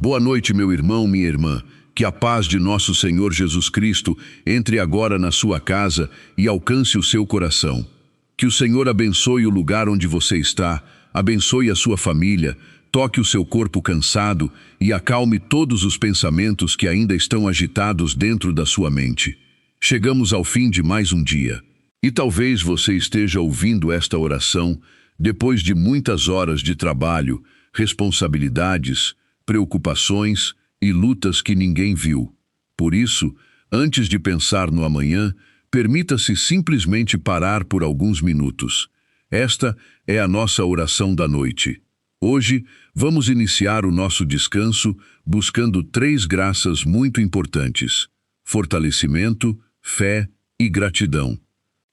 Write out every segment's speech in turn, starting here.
Boa noite, meu irmão, minha irmã. Que a paz de nosso Senhor Jesus Cristo entre agora na sua casa e alcance o seu coração. Que o Senhor abençoe o lugar onde você está, abençoe a sua família, toque o seu corpo cansado e acalme todos os pensamentos que ainda estão agitados dentro da sua mente. Chegamos ao fim de mais um dia. E talvez você esteja ouvindo esta oração depois de muitas horas de trabalho, responsabilidades, preocupações e lutas que ninguém viu. Por isso, antes de pensar no amanhã, permita-se simplesmente parar por alguns minutos. Esta é a nossa oração da noite. Hoje, vamos iniciar o nosso descanso buscando 3 graças muito importantes: fortalecimento, fé e gratidão.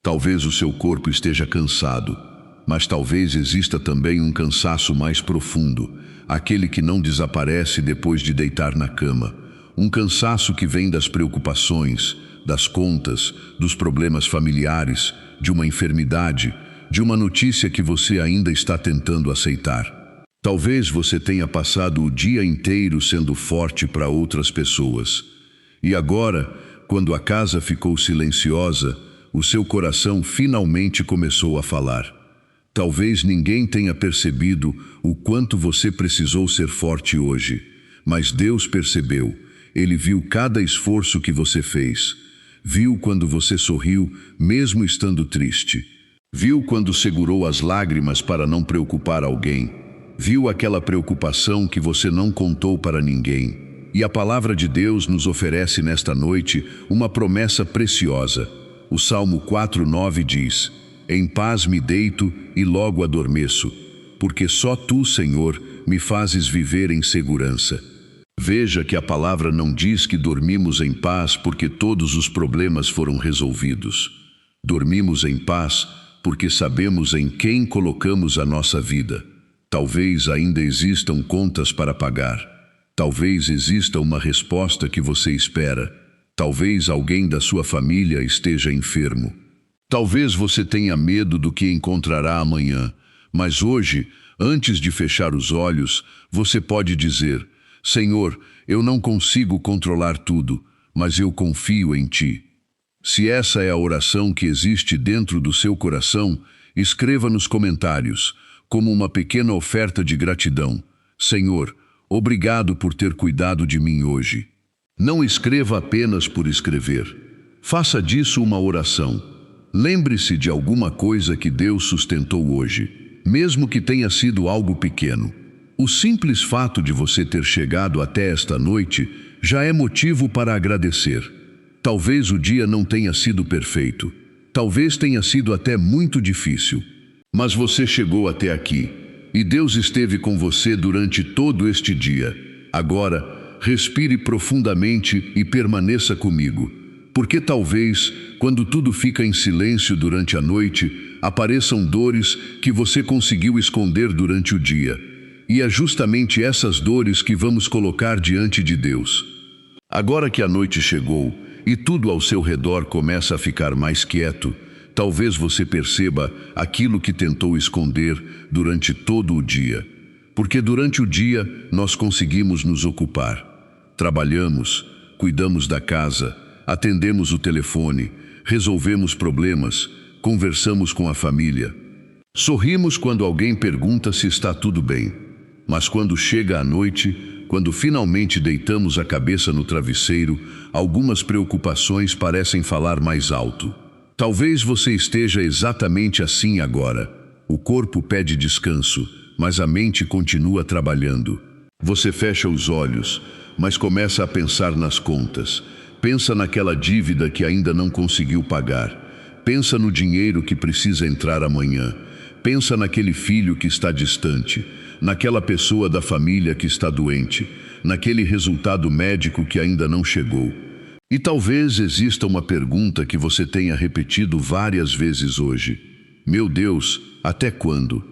Talvez o seu corpo esteja cansado, mas talvez exista também um cansaço mais profundo, aquele que não desaparece depois de deitar na cama. Um cansaço que vem das preocupações, das contas, dos problemas familiares, de uma enfermidade, de uma notícia que você ainda está tentando aceitar. Talvez você tenha passado o dia inteiro sendo forte para outras pessoas. E agora, quando a casa ficou silenciosa, o seu coração finalmente começou a falar. Talvez ninguém tenha percebido o quanto você precisou ser forte hoje, mas Deus percebeu. Ele viu cada esforço que você fez. Viu quando você sorriu, mesmo estando triste. Viu quando segurou as lágrimas para não preocupar alguém. Viu aquela preocupação que você não contou para ninguém. E a palavra de Deus nos oferece nesta noite uma promessa preciosa. O Salmo 4:9 diz: Em paz me deito e logo adormeço, porque só Tu, Senhor, me fazes viver em segurança. Veja que a palavra não diz que dormimos em paz porque todos os problemas foram resolvidos. Dormimos em paz porque sabemos em quem colocamos a nossa vida. Talvez ainda existam contas para pagar. Talvez exista uma resposta que você espera. Talvez alguém da sua família esteja enfermo. Talvez você tenha medo do que encontrará amanhã, mas hoje, antes de fechar os olhos, você pode dizer: Senhor, eu não consigo controlar tudo, mas eu confio em Ti. Se essa é a oração que existe dentro do seu coração, escreva nos comentários, como uma pequena oferta de gratidão: Senhor, obrigado por ter cuidado de mim hoje. Não escreva apenas por escrever. Faça disso uma oração. Lembre-se de alguma coisa que Deus sustentou hoje, mesmo que tenha sido algo pequeno. O simples fato de você ter chegado até esta noite já é motivo para agradecer. Talvez o dia não tenha sido perfeito. Talvez tenha sido até muito difícil. Mas você chegou até aqui, e Deus esteve com você durante todo este dia. Agora, respire profundamente e permaneça comigo, porque talvez, quando tudo fica em silêncio durante a noite, apareçam dores que você conseguiu esconder durante o dia. E é justamente essas dores que vamos colocar diante de Deus. Agora que a noite chegou e tudo ao seu redor começa a ficar mais quieto, talvez você perceba aquilo que tentou esconder durante todo o dia. Porque durante o dia nós conseguimos nos ocupar. Trabalhamos, cuidamos da casa, atendemos o telefone, resolvemos problemas, conversamos com a família. Sorrimos quando alguém pergunta se está tudo bem. Mas quando chega a noite, quando finalmente deitamos a cabeça no travesseiro, algumas preocupações parecem falar mais alto. Talvez você esteja exatamente assim agora. O corpo pede descanso, mas a mente continua trabalhando. Você fecha os olhos, mas começa a pensar nas contas. Pensa naquela dívida que ainda não conseguiu pagar. Pensa no dinheiro que precisa entrar amanhã. Pensa naquele filho que está distante, naquela pessoa da família que está doente, naquele resultado médico que ainda não chegou. E talvez exista uma pergunta que você tenha repetido várias vezes hoje: Meu Deus, até quando?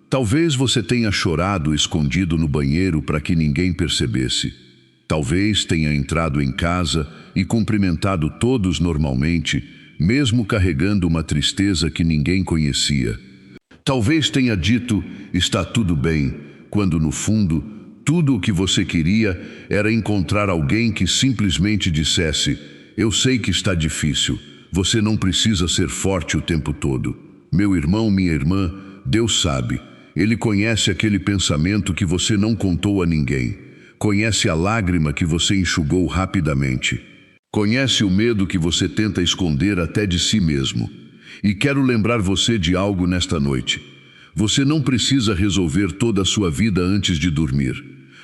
Talvez você tenha chorado escondido no banheiro para que ninguém percebesse. Talvez tenha entrado em casa e cumprimentado todos normalmente, mesmo carregando uma tristeza que ninguém conhecia. Talvez tenha dito: está tudo bem, quando no fundo Tudo o que você queria era encontrar alguém que simplesmente dissesse: eu sei que está difícil, você não precisa ser forte o tempo todo. Meu irmão, minha irmã, Deus sabe. Ele conhece aquele pensamento que você não contou a ninguém. Conhece a lágrima que você enxugou rapidamente. Conhece o medo que você tenta esconder até de si mesmo. E quero lembrar você de algo nesta noite. Você não precisa resolver toda a sua vida antes de dormir.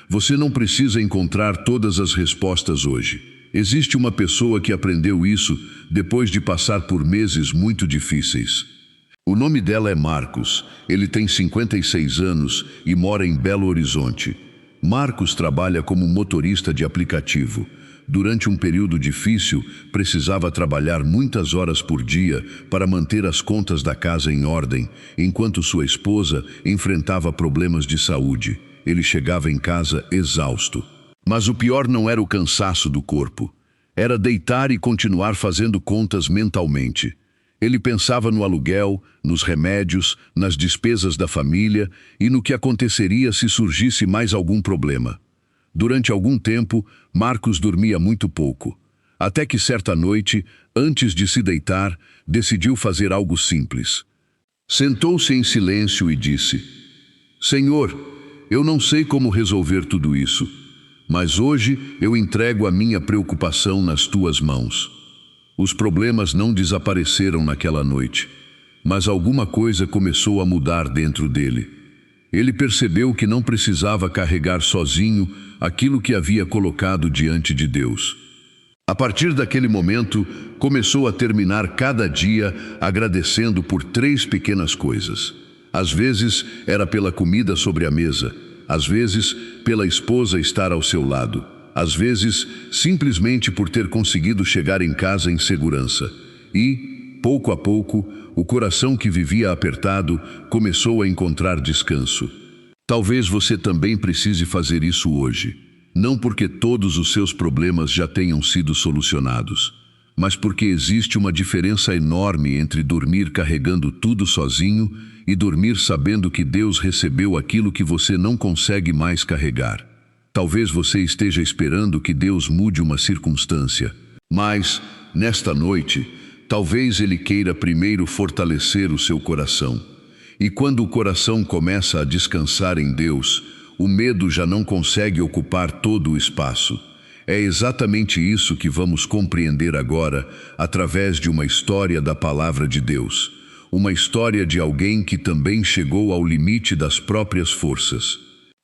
Você não precisa encontrar todas as respostas hoje. Existe uma pessoa que aprendeu isso depois de passar por meses muito difíceis. O nome dela é Marcos. Ele tem 56 anos e mora em Belo Horizonte. Marcos trabalha como motorista de aplicativo. Durante um período difícil, precisava trabalhar muitas horas por dia para manter as contas da casa em ordem, enquanto sua esposa enfrentava problemas de saúde. Ele chegava em casa exausto. Mas o pior não era o cansaço do corpo. Era deitar e continuar fazendo contas mentalmente. Ele pensava no aluguel, nos remédios, nas despesas da família e no que aconteceria se surgisse mais algum problema. Durante algum tempo, Marcos dormia muito pouco. Até que certa noite, antes de se deitar, decidiu fazer algo simples. Sentou-se em silêncio e disse: Senhor, eu não sei como resolver tudo isso, mas hoje eu entrego a minha preocupação nas tuas mãos. Os problemas não desapareceram naquela noite, mas alguma coisa começou a mudar dentro dele. Ele percebeu que não precisava carregar sozinho aquilo que havia colocado diante de Deus. A partir daquele momento, começou a terminar cada dia agradecendo por 3 pequenas coisas. Às vezes era pela comida sobre a mesa, às vezes pela esposa estar ao seu lado, às vezes simplesmente por ter conseguido chegar em casa em segurança. E, pouco a pouco, o coração que vivia apertado começou a encontrar descanso. Talvez você também precise fazer isso hoje. Não porque todos os seus problemas já tenham sido solucionados, mas porque existe uma diferença enorme entre dormir carregando tudo sozinho e dormir sabendo que Deus recebeu aquilo que você não consegue mais carregar. Talvez você esteja esperando que Deus mude uma circunstância, mas, nesta noite, talvez Ele queira primeiro fortalecer o seu coração. E quando o coração começa a descansar em Deus, o medo já não consegue ocupar todo o espaço. É exatamente isso que vamos compreender agora através de uma história da Palavra de Deus. Uma história de alguém que também chegou ao limite das próprias forças.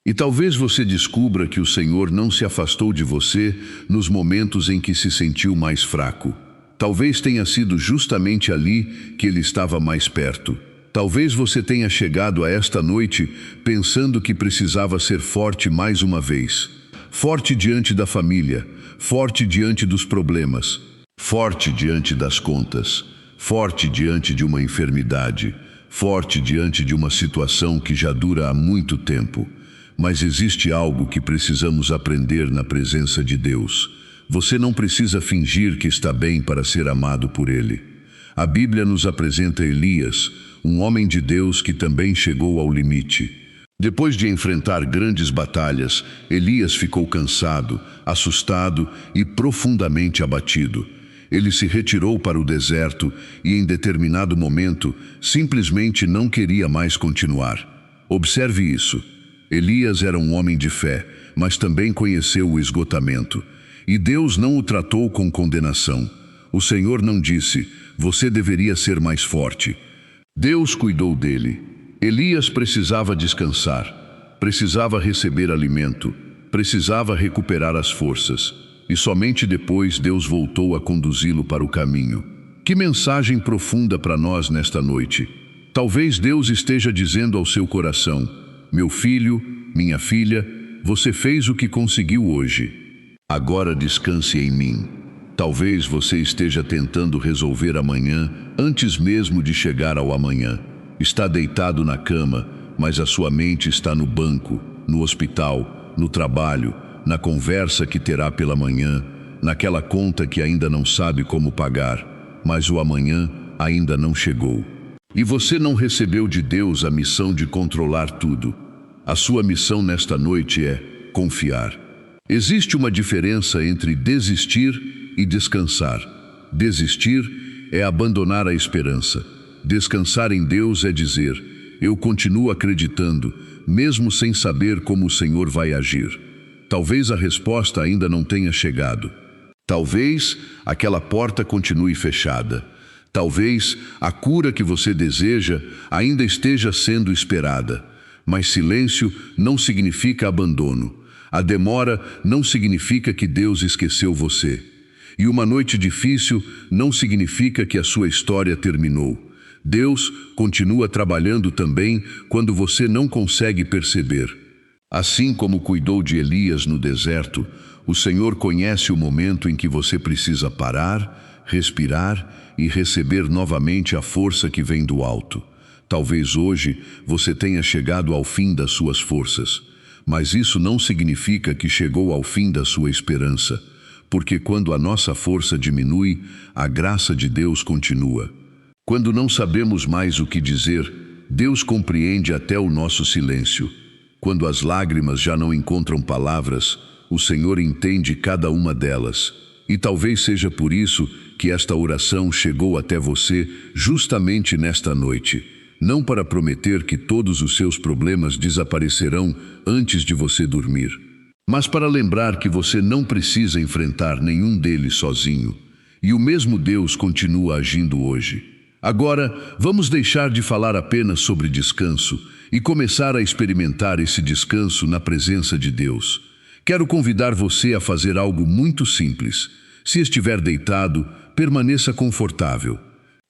E talvez você descubra que o Senhor não se afastou de você nos momentos em que se sentiu mais fraco. Talvez tenha sido justamente ali que Ele estava mais perto. Talvez você tenha chegado a esta noite pensando que precisava ser forte mais uma vez. Forte diante da família, forte diante dos problemas, forte diante das contas, forte diante de uma enfermidade, forte diante de uma situação que já dura há muito tempo. Mas existe algo que precisamos aprender na presença de Deus. Você não precisa fingir que está bem para ser amado por Ele. A Bíblia nos apresenta Elias, um homem de Deus que também chegou ao limite. Depois de enfrentar grandes batalhas, Elias ficou cansado, assustado e profundamente abatido. Ele se retirou para o deserto e, em determinado momento, simplesmente não queria mais continuar. Observe isso. Elias era um homem de fé, mas também conheceu o esgotamento. E Deus não o tratou com condenação. O Senhor não disse: você deveria ser mais forte. Deus cuidou dele. Elias precisava descansar, precisava receber alimento, precisava recuperar as forças. E somente depois Deus voltou a conduzi-lo para o caminho. Que mensagem profunda para nós nesta noite. Talvez Deus esteja dizendo ao seu coração: meu filho, minha filha, você fez o que conseguiu hoje. Agora descanse em mim. Talvez você esteja tentando resolver amanhã antes mesmo de chegar ao amanhã. Está deitado na cama, mas a sua mente está no banco, no hospital, no trabalho, na conversa que terá pela manhã, naquela conta que ainda não sabe como pagar, mas o amanhã ainda não chegou. E você não recebeu de Deus a missão de controlar tudo. A sua missão nesta noite é confiar. Existe uma diferença entre desistir e descansar. Desistir é abandonar a esperança. Descansar em Deus é dizer: eu continuo acreditando, mesmo sem saber como o Senhor vai agir. Talvez a resposta ainda não tenha chegado. Talvez aquela porta continue fechada. Talvez a cura que você deseja ainda esteja sendo esperada. Mas silêncio não significa abandono. A demora não significa que Deus esqueceu você. E uma noite difícil não significa que a sua história terminou. Deus continua trabalhando também quando você não consegue perceber. Assim como cuidou de Elias no deserto, o Senhor conhece o momento em que você precisa parar, respirar e receber novamente a força que vem do alto. Talvez hoje você tenha chegado ao fim das suas forças, mas isso não significa que chegou ao fim da sua esperança, porque quando a nossa força diminui, a graça de Deus continua. Quando não sabemos mais o que dizer, Deus compreende até o nosso silêncio. Quando as lágrimas já não encontram palavras, o Senhor entende cada uma delas. E talvez seja por isso que esta oração chegou até você justamente nesta noite. Não para prometer que todos os seus problemas desaparecerão antes de você dormir, mas para lembrar que você não precisa enfrentar nenhum deles sozinho. E o mesmo Deus continua agindo hoje. Agora, vamos deixar de falar apenas sobre descanso e começar a experimentar esse descanso na presença de Deus. Quero convidar você a fazer algo muito simples. Se estiver deitado, permaneça confortável.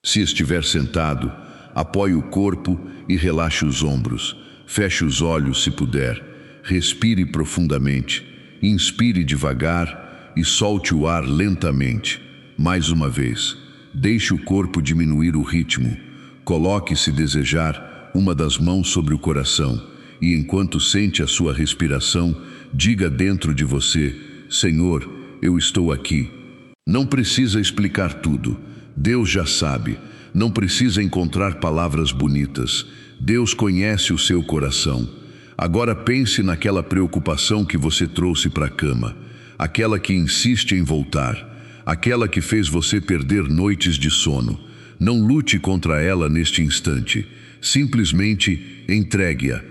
Se estiver sentado, apoie o corpo e relaxe os ombros. Feche os olhos se puder. Respire profundamente. Inspire devagar e solte o ar lentamente. Mais uma vez, deixe o corpo diminuir o ritmo. Coloque, se desejar, uma das mãos sobre o coração e, enquanto sente a sua respiração, diga dentro de você: Senhor, eu estou aqui. Não precisa explicar tudo. Deus já sabe. Não precisa encontrar palavras bonitas. Deus conhece o seu coração. Agora pense naquela preocupação que você trouxe para a cama, aquela que insiste em voltar, aquela que fez você perder noites de sono. Não lute contra ela neste instante. Simplesmente entregue-a.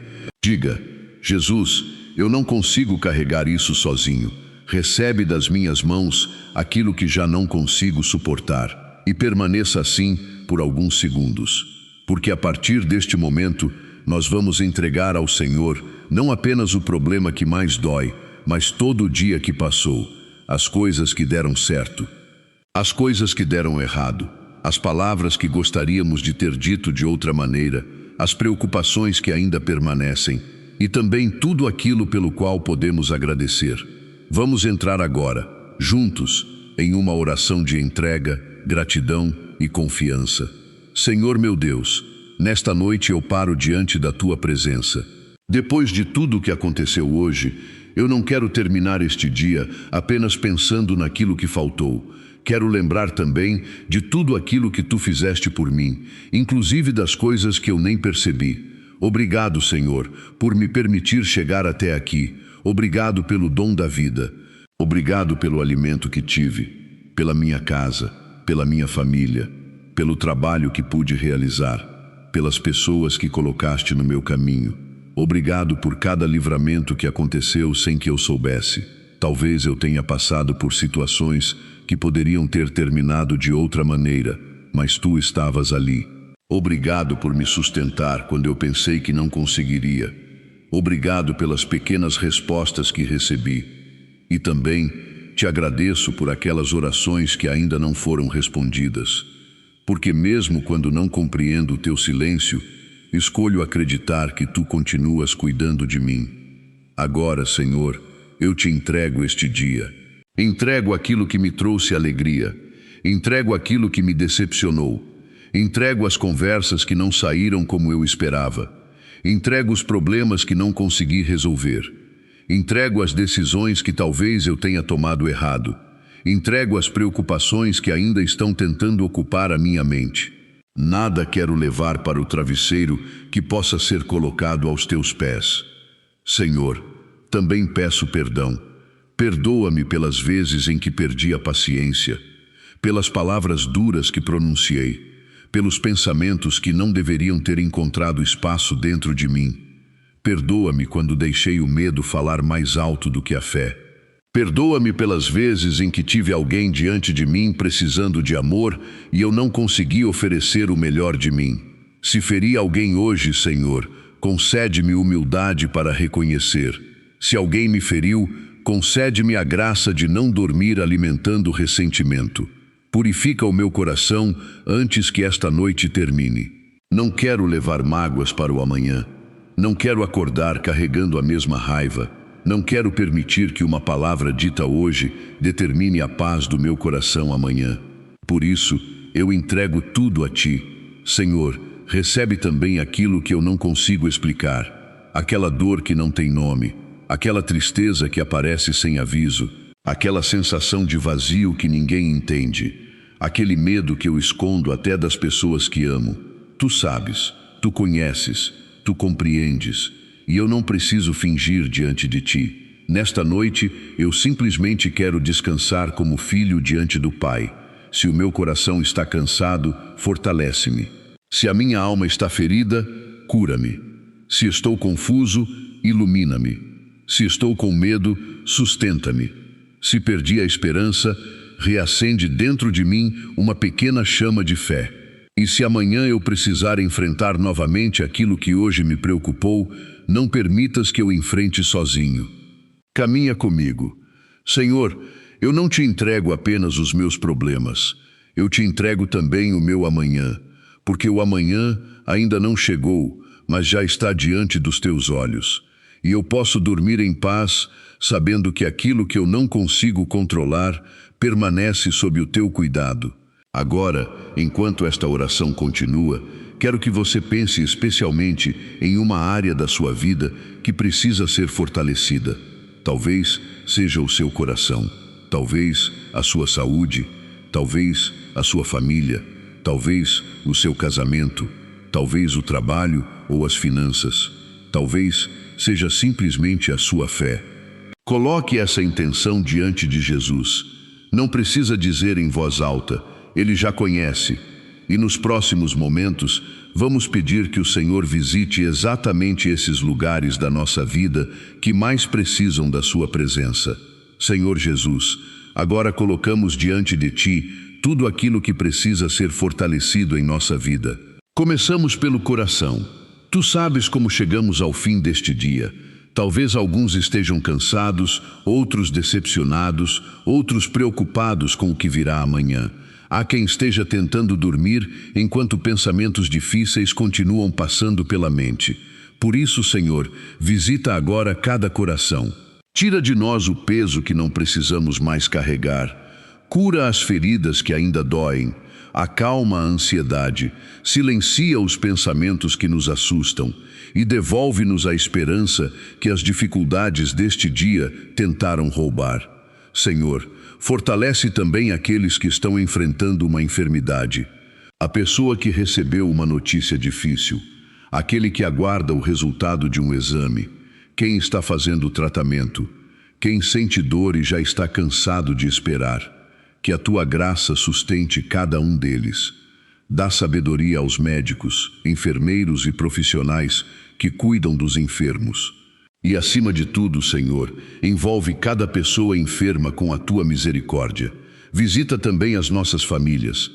Diga: Jesus, eu não consigo carregar isso sozinho. Recebe das minhas mãos aquilo que já não consigo suportar. E permaneça assim por alguns segundos. Porque a partir deste momento, nós vamos entregar ao Senhor não apenas o problema que mais dói, mas todo o dia que passou, as coisas que deram certo, as coisas que deram errado, as palavras que gostaríamos de ter dito de outra maneira, as preocupações que ainda permanecem, e também tudo aquilo pelo qual podemos agradecer. Vamos entrar agora, juntos, em uma oração de entrega, gratidão e confiança. Senhor meu Deus, nesta noite eu paro diante da Tua presença. Depois de tudo o que aconteceu hoje, eu não quero terminar este dia apenas pensando naquilo que faltou. Quero lembrar também de tudo aquilo que Tu fizeste por mim, inclusive das coisas que eu nem percebi. Obrigado, Senhor, por me permitir chegar até aqui. Obrigado pelo dom da vida. Obrigado pelo alimento que tive, pela minha casa, pela minha família, pelo trabalho que pude realizar, pelas pessoas que colocaste no meu caminho. Obrigado por cada livramento que aconteceu sem que eu soubesse. Talvez eu tenha passado por situações que poderiam ter terminado de outra maneira, mas Tu estavas ali. Obrigado por me sustentar quando eu pensei que não conseguiria. Obrigado pelas pequenas respostas que recebi. E também Te agradeço por aquelas orações que ainda não foram respondidas. Porque mesmo quando não compreendo o Teu silêncio, escolho acreditar que Tu continuas cuidando de mim. Agora, Senhor, eu Te entrego este dia. Entrego aquilo que me trouxe alegria. Entrego aquilo que me decepcionou. Entrego as conversas que não saíram como eu esperava. Entrego os problemas que não consegui resolver. Entrego as decisões que talvez eu tenha tomado errado. Entrego as preocupações que ainda estão tentando ocupar a minha mente. Nada quero levar para o travesseiro que possa ser colocado aos Teus pés. Senhor, também peço perdão. Perdoa-me pelas vezes em que perdi a paciência, pelas palavras duras que pronunciei, pelos pensamentos que não deveriam ter encontrado espaço dentro de mim. Perdoa-me quando deixei o medo falar mais alto do que a fé. Perdoa-me pelas vezes em que tive alguém diante de mim precisando de amor e eu não consegui oferecer o melhor de mim. Se feri alguém hoje, Senhor, concede-me humildade para reconhecer. Se alguém me feriu, concede-me a graça de não dormir alimentando ressentimento. Purifica o meu coração antes que esta noite termine. Não quero levar mágoas para o amanhã. Não quero acordar carregando a mesma raiva. Não quero permitir que uma palavra dita hoje determine a paz do meu coração amanhã. Por isso, eu entrego tudo a Ti. Senhor, recebe também aquilo que eu não consigo explicar. Aquela dor que não tem nome. Aquela tristeza que aparece sem aviso. Aquela sensação de vazio que ninguém entende. Aquele medo que eu escondo até das pessoas que amo. Tu sabes, Tu conheces, Tu compreendes. E eu não preciso fingir diante de Ti. Nesta noite, eu simplesmente quero descansar como filho diante do Pai. Se o meu coração está cansado, fortalece-me. Se a minha alma está ferida, cura-me. Se estou confuso, ilumina-me. Se estou com medo, sustenta-me. Se perdi a esperança, reacende dentro de mim uma pequena chama de fé. E se amanhã eu precisar enfrentar novamente aquilo que hoje me preocupou, não permitas que eu enfrente sozinho. Caminha comigo. Senhor, eu não Te entrego apenas os meus problemas. Eu Te entrego também o meu amanhã, porque o amanhã ainda não chegou, mas já está diante dos Teus olhos. E eu posso dormir em paz, sabendo que aquilo que eu não consigo controlar permanece sob o Teu cuidado. Agora, enquanto esta oração continua, quero que você pense especialmente em uma área da sua vida que precisa ser fortalecida. Talvez seja o seu coração, talvez a sua saúde, talvez a sua família, talvez o seu casamento, talvez o trabalho ou as finanças, talvez seja simplesmente a sua fé. Coloque essa intenção diante de Jesus. Não precisa dizer em voz alta, Ele já conhece. E nos próximos momentos, vamos pedir que o Senhor visite exatamente esses lugares da nossa vida que mais precisam da sua presença. Senhor Jesus, agora colocamos diante de Ti tudo aquilo que precisa ser fortalecido em nossa vida. Começamos pelo coração. Tu sabes como chegamos ao fim deste dia. Talvez alguns estejam cansados, outros decepcionados, outros preocupados com o que virá amanhã. Há quem esteja tentando dormir enquanto pensamentos difíceis continuam passando pela mente. Por isso, Senhor, visita agora cada coração. Tira de nós o peso que não precisamos mais carregar. Cura as feridas que ainda doem. Acalma a ansiedade. Silencia os pensamentos que nos assustam. E devolve-nos a esperança que as dificuldades deste dia tentaram roubar. Senhor, fortalece também aqueles que estão enfrentando uma enfermidade. A pessoa que recebeu uma notícia difícil, aquele que aguarda o resultado de um exame, quem está fazendo o tratamento, quem sente dor e já está cansado de esperar. Que a Tua graça sustente cada um deles. Dá sabedoria aos médicos, enfermeiros e profissionais que cuidam dos enfermos. E acima de tudo, Senhor, envolve cada pessoa enferma com a Tua misericórdia. Visita também as nossas famílias.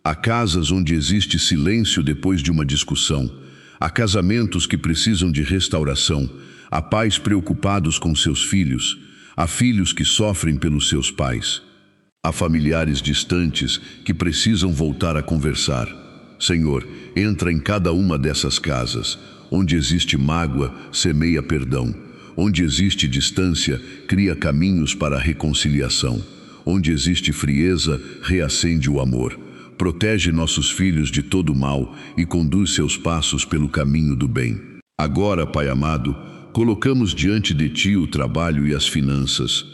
Há casas onde existe silêncio depois de uma discussão. Há casamentos que precisam de restauração. Há pais preocupados com seus filhos. Há filhos que sofrem pelos seus pais. Há familiares distantes que precisam voltar a conversar. Senhor, entra em cada uma dessas casas. Onde existe mágoa, semeia perdão. Onde existe distância, cria caminhos para a reconciliação. Onde existe frieza, reacende o amor. Protege nossos filhos de todo mal e conduz seus passos pelo caminho do bem. Agora, Pai amado, colocamos diante de Ti o trabalho e as finanças.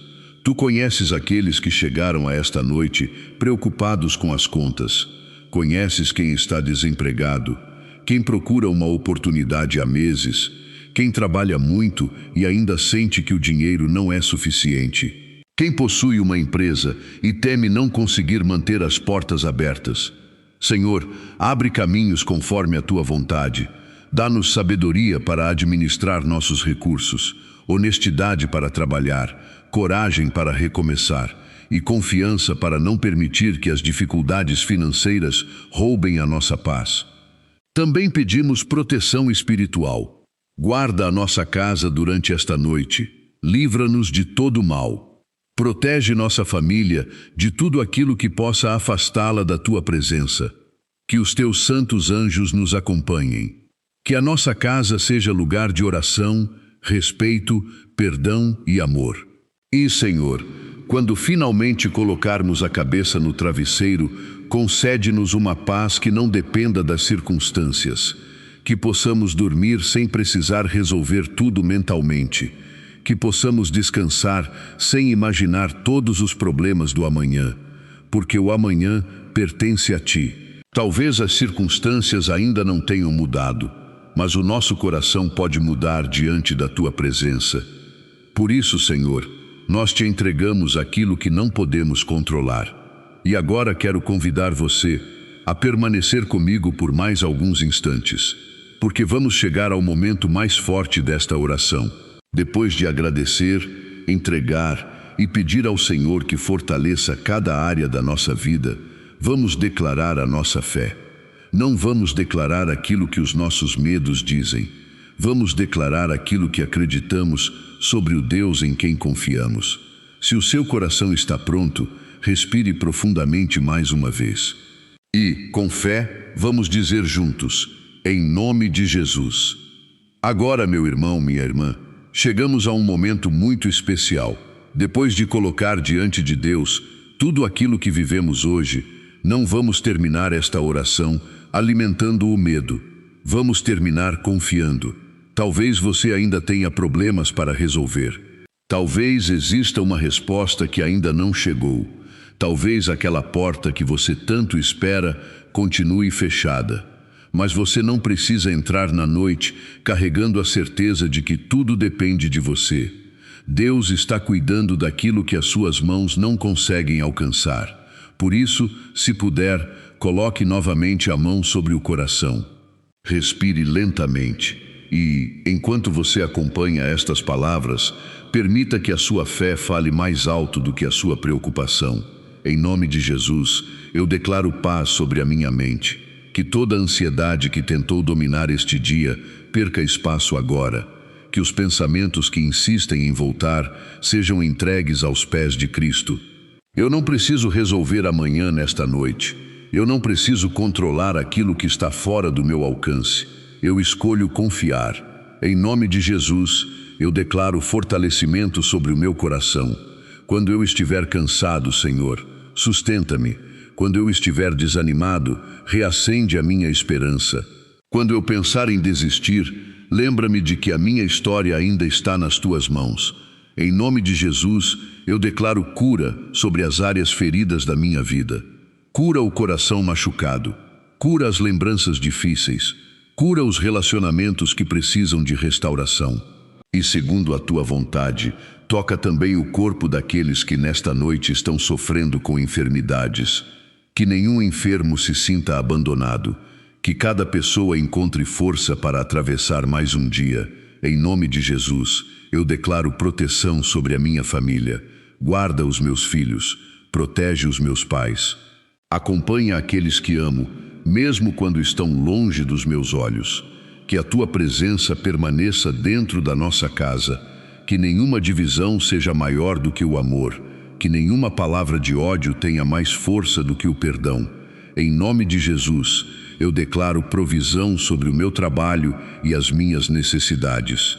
Tu conheces aqueles que chegaram a esta noite preocupados com as contas. Conheces quem está desempregado, quem procura uma oportunidade há meses, quem trabalha muito e ainda sente que o dinheiro não é suficiente. Quem possui uma empresa e teme não conseguir manter as portas abertas. Senhor, abre caminhos conforme a tua vontade. Dá-nos sabedoria para administrar nossos recursos, honestidade para trabalhar, coragem para recomeçar e confiança para não permitir que as dificuldades financeiras roubem a nossa paz. Também pedimos proteção espiritual. Guarda a nossa casa durante esta noite. Livra-nos de todo mal. Protege nossa família de tudo aquilo que possa afastá-la da tua presença. Que os teus santos anjos nos acompanhem. Que a nossa casa seja lugar de oração, respeito, perdão e amor. E, Senhor, quando finalmente colocarmos a cabeça no travesseiro, concede-nos uma paz que não dependa das circunstâncias. Que possamos dormir sem precisar resolver tudo mentalmente. Que possamos descansar sem imaginar todos os problemas do amanhã. Porque o amanhã pertence a Ti. Talvez as circunstâncias ainda não tenham mudado, mas o nosso coração pode mudar diante da Tua presença. Por isso, Senhor, nós Te entregamos aquilo que não podemos controlar. E agora quero convidar você a permanecer comigo por mais alguns instantes, porque vamos chegar ao momento mais forte desta oração. Depois de agradecer, entregar e pedir ao Senhor que fortaleça cada área da nossa vida, vamos declarar a nossa fé. Não vamos declarar aquilo que os nossos medos dizem. Vamos declarar aquilo que acreditamos sobre o Deus em quem confiamos. Se o seu coração está pronto, respire profundamente mais uma vez. E, com fé, vamos dizer juntos, em nome de Jesus. Agora, meu irmão, minha irmã, chegamos a um momento muito especial. Depois de colocar diante de Deus tudo aquilo que vivemos hoje, não vamos terminar esta oração alimentando o medo. Vamos terminar confiando. Talvez você ainda tenha problemas para resolver. Talvez exista uma resposta que ainda não chegou. Talvez aquela porta que você tanto espera continue fechada. Mas você não precisa entrar na noite carregando a certeza de que tudo depende de você. Deus está cuidando daquilo que as suas mãos não conseguem alcançar. Por isso, se puder, coloque novamente a mão sobre o coração. Respire lentamente e, enquanto você acompanha estas palavras, permita que a sua fé fale mais alto do que a sua preocupação. Em nome de Jesus, eu declaro paz sobre a minha mente. Que toda a ansiedade que tentou dominar este dia perca espaço agora. Que os pensamentos que insistem em voltar sejam entregues aos pés de Cristo. Eu não preciso resolver amanhã nesta noite. Eu não preciso controlar aquilo que está fora do meu alcance. Eu escolho confiar. Em nome de Jesus, eu declaro fortalecimento sobre o meu coração. Quando eu estiver cansado, Senhor, sustenta-me. Quando eu estiver desanimado, reacende a minha esperança. Quando eu pensar em desistir, lembra-me de que a minha história ainda está nas tuas mãos. Em nome de Jesus, eu declaro cura sobre as áreas feridas da minha vida. Cura o coração machucado. Cura as lembranças difíceis. Cura os relacionamentos que precisam de restauração. E segundo a tua vontade, toca também o corpo daqueles que nesta noite estão sofrendo com enfermidades. Que nenhum enfermo se sinta abandonado. Que cada pessoa encontre força para atravessar mais um dia. Em nome de Jesus, eu declaro proteção sobre a minha família. Guarda os meus filhos. Protege os meus pais. Acompanha aqueles que amo, mesmo quando estão longe dos meus olhos. Que a tua presença permaneça dentro da nossa casa. Que nenhuma divisão seja maior do que o amor. Que nenhuma palavra de ódio tenha mais força do que o perdão. Em nome de Jesus, eu declaro provisão sobre o meu trabalho e as minhas necessidades.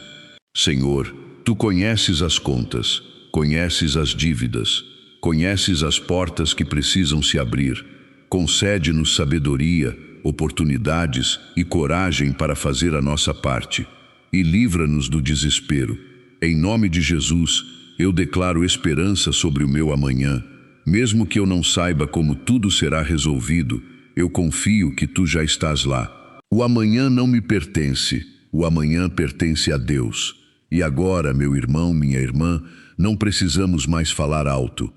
Senhor, Tu conheces as contas, conheces as dívidas, conheces as portas que precisam se abrir. Concede-nos sabedoria, oportunidades e coragem para fazer a nossa parte. E livra-nos do desespero. Em nome de Jesus, eu declaro esperança sobre o meu amanhã. Mesmo que eu não saiba como tudo será resolvido, eu confio que Tu já estás lá. O amanhã não me pertence, O amanhã pertence a Deus. E agora, meu irmão, minha irmã, não precisamos mais falar alto.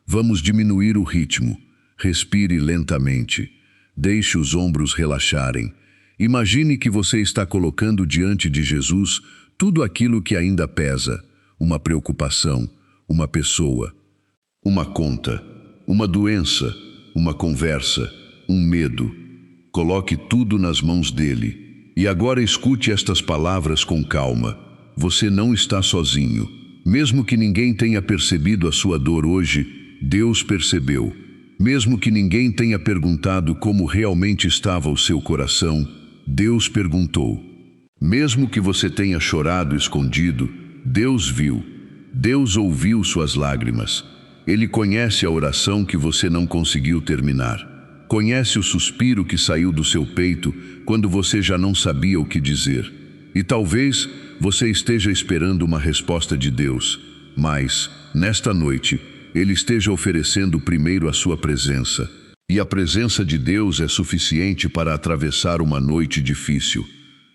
Vamos diminuir o ritmo. Respire lentamente. Deixe os ombros relaxarem. Imagine que você está colocando diante de Jesus tudo aquilo que ainda pesa. Uma preocupação, uma pessoa, uma conta, uma doença, uma conversa, um medo. Coloque tudo nas mãos dele. E agora escute estas palavras com calma. Você não está sozinho. Mesmo que ninguém tenha percebido a sua dor hoje, Deus percebeu. Mesmo que ninguém tenha perguntado como realmente estava o seu coração, Deus perguntou. Mesmo que você tenha chorado escondido, Deus viu. Deus ouviu suas lágrimas. Ele conhece a oração que você não conseguiu terminar. Conhece o suspiro que saiu do seu peito quando você já não sabia o que dizer. E talvez você esteja esperando uma resposta de Deus, mas, nesta noite, Ele esteja oferecendo primeiro a sua presença. E a presença de Deus é suficiente para atravessar uma noite difícil.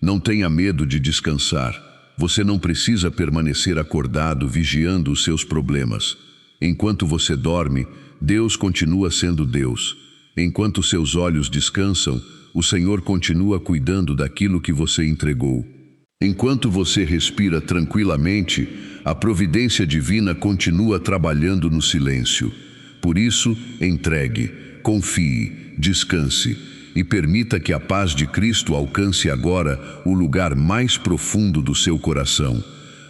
Não tenha medo de descansar. Você não precisa permanecer acordado vigiando os seus problemas. Enquanto você dorme, Deus continua sendo Deus. Enquanto seus olhos descansam, o Senhor continua cuidando daquilo que você entregou. Enquanto você respira tranquilamente, a providência divina continua trabalhando no silêncio. Por isso, entregue, confie, descanse e permita que a paz de Cristo alcance agora o lugar mais profundo do seu coração.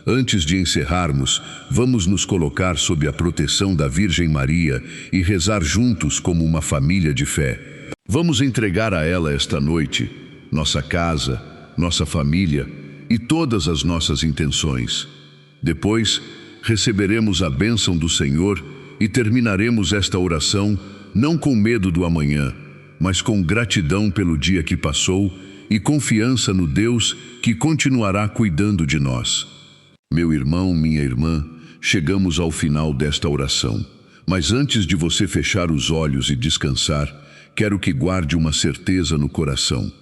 Antes de encerrarmos, vamos nos colocar sob a proteção da Virgem Maria e rezar juntos como uma família de fé. Vamos entregar a ela esta noite nossa casa, nossa família e todas as nossas intenções. Depois, receberemos a bênção do Senhor e terminaremos esta oração não com medo do amanhã, mas com gratidão pelo dia que passou e confiança no Deus que continuará cuidando de nós. Meu irmão, minha irmã, chegamos ao final desta oração. Mas antes de você fechar os olhos e descansar, quero que guarde uma certeza no coração.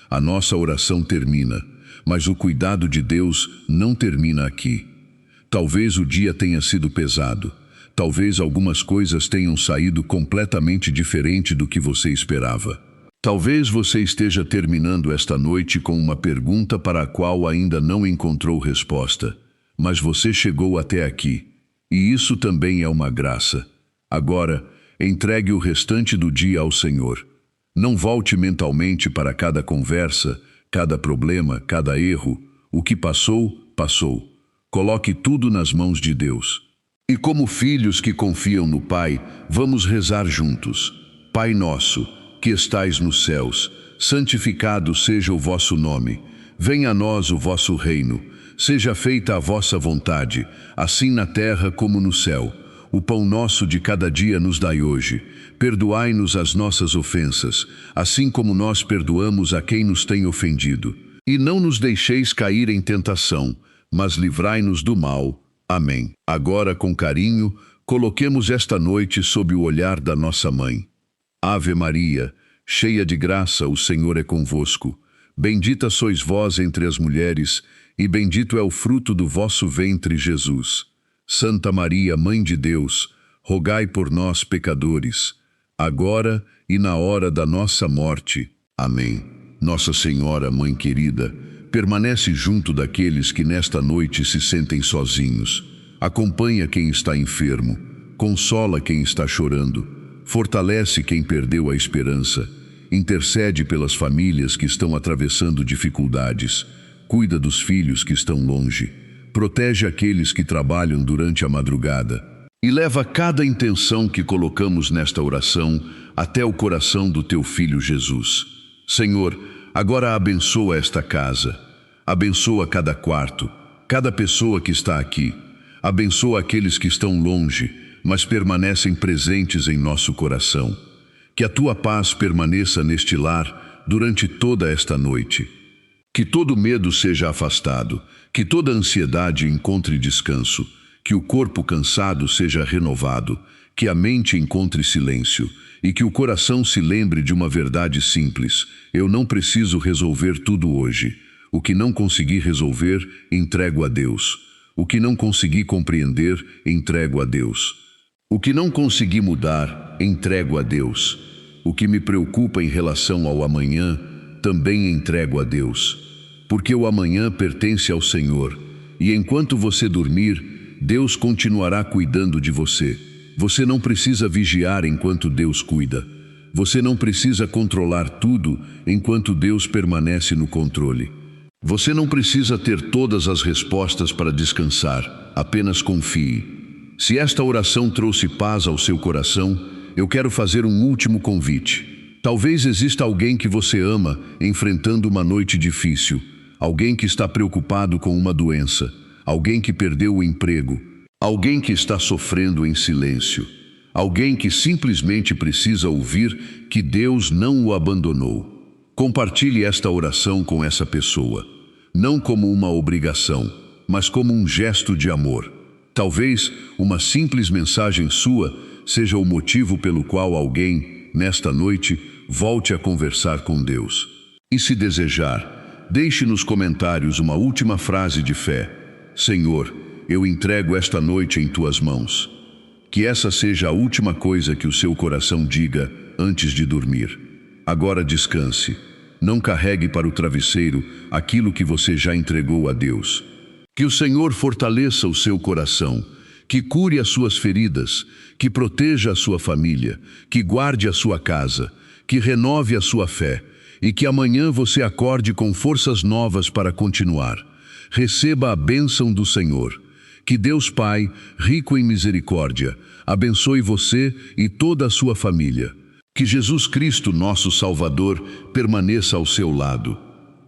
A nossa oração termina, mas o cuidado de Deus não termina aqui. Talvez o dia tenha sido pesado. Talvez algumas coisas tenham saído completamente diferente do que você esperava. Talvez você esteja terminando esta noite com uma pergunta para a qual ainda não encontrou resposta. Mas você chegou até aqui. E isso também é uma graça. Agora, entregue o restante do dia ao Senhor. Não volte mentalmente para cada conversa, cada problema, cada erro. O que passou, passou. Coloque tudo nas mãos de Deus. E como filhos que confiam no Pai, vamos rezar juntos. Pai nosso, que estais nos céus, santificado seja o vosso nome. Venha a nós o vosso reino. Seja feita a vossa vontade, assim na terra como no céu. O pão nosso de cada dia nos dai hoje. Perdoai-nos as nossas ofensas, assim como nós perdoamos a quem nos tem ofendido. E não nos deixeis cair em tentação, mas livrai-nos do mal. Amém. Agora, com carinho, coloquemos esta noite sob o olhar da nossa Mãe. Ave Maria, cheia de graça, o Senhor é convosco. Bendita sois vós entre as mulheres, e bendito é o fruto do vosso ventre, Jesus. Santa Maria, Mãe de Deus, rogai por nós, pecadores, agora e na hora da nossa morte. Amém. Nossa Senhora, Mãe querida, permanece junto daqueles que nesta noite se sentem sozinhos. Acompanha quem está enfermo, consola quem está chorando, fortalece quem perdeu a esperança, intercede pelas famílias que estão atravessando dificuldades, cuida dos filhos que estão longe, protege aqueles que trabalham durante a madrugada e leva cada intenção que colocamos nesta oração até o coração do teu Filho Jesus. Senhor, agora abençoa esta casa, abençoa cada quarto, cada pessoa que está aqui, abençoa aqueles que estão longe, mas permanecem presentes em nosso coração. Que a tua paz permaneça neste lar durante toda esta noite. Que todo medo seja afastado, que toda ansiedade encontre descanso, que o corpo cansado seja renovado, que a mente encontre silêncio e que o coração se lembre de uma verdade simples: eu não preciso resolver tudo hoje. O que não consegui resolver, entrego a Deus. O que não consegui compreender, entrego a Deus. O que não consegui mudar, entrego a Deus. O que me preocupa em relação ao amanhã, também entrego a Deus. Porque o amanhã pertence ao Senhor. E enquanto você dormir, Deus continuará cuidando de você. Você não precisa vigiar enquanto Deus cuida. Você não precisa controlar tudo enquanto Deus permanece no controle. Você não precisa ter todas as respostas para descansar, apenas confie. Se esta oração trouxe paz ao seu coração, eu quero fazer um último convite. Talvez exista alguém que você ama enfrentando uma noite difícil, alguém que está preocupado com uma doença, alguém que perdeu o emprego, alguém que está sofrendo em silêncio, alguém que simplesmente precisa ouvir que Deus não o abandonou. Compartilhe esta oração com essa pessoa, não como uma obrigação, mas como um gesto de amor. Talvez uma simples mensagem sua seja o motivo pelo qual alguém, nesta noite, volte a conversar com Deus. E se desejar, deixe nos comentários uma última frase de fé. Senhor, eu entrego esta noite em tuas mãos. Que essa seja a última coisa que o seu coração diga antes de dormir. Agora descanse. Não carregue para o travesseiro aquilo que você já entregou a Deus. Que o Senhor fortaleça o seu coração, que cure as suas feridas, que proteja a sua família, que guarde a sua casa, que renove a sua fé e que amanhã você acorde com forças novas para continuar. Receba a bênção do Senhor. Que Deus Pai, rico em misericórdia, abençoe você e toda a sua família. Que Jesus Cristo, nosso Salvador, permaneça ao seu lado.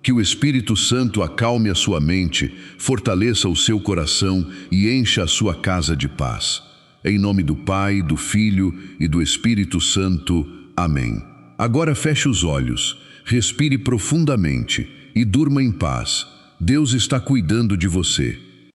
Que o Espírito Santo acalme a sua mente, fortaleça o seu coração e encha a sua casa de paz. Em nome do Pai, do Filho e do Espírito Santo. Amém. Agora feche os olhos, respire profundamente e durma em paz. Deus está cuidando de você.